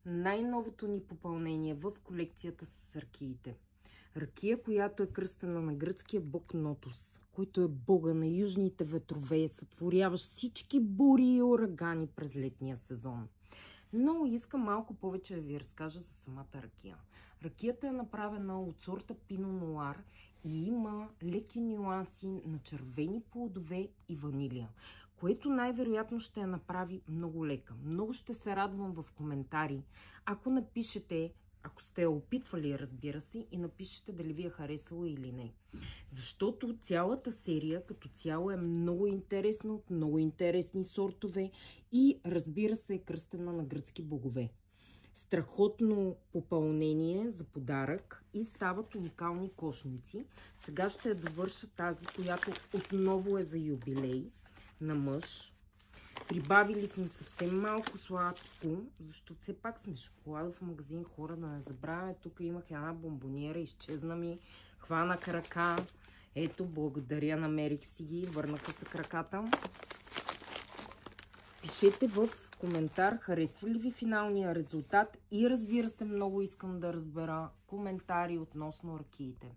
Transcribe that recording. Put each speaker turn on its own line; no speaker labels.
най-новото ни попълнение в колекцията с ракиите. Ракия, която е кръстена на гръцкия бог Нотос, който е бога на южните ветрове, сътворяващ всички бури и урагани през летния сезон. Но искам малко повече да ви разкажа за самата ракия. Ракията е направена от сорта Пино Нуар и има леки нюанси на червени плодове и ванилия, което най-вероятно ще я направи много лека. Много ще се радвам в коментари, ако напишете, ако сте я опитвали, разбира се, и напишете дали ви е харесало или не. Защото цялата серия като цяло е много интересна, от много интересни сортове и разбира се е кръстена на гръцки богове. Страхотно попълнение за подарък и стават уникални кошници. Сега ще я довърша тази, която отново е за юбилей на мъж. Прибавили сме съвсем малко сладко, защото все пак сме шоколадов магазин, хора, да не забравяме. Тук имах една бомбониера, изчезна ми, хванах ръка. Ето, благодаря, намерих си ги, върнаха се краката. Пишете в коментар, харесва ли ви финалния резултат и разбира се, много искам да разбера коментари относно ракиите.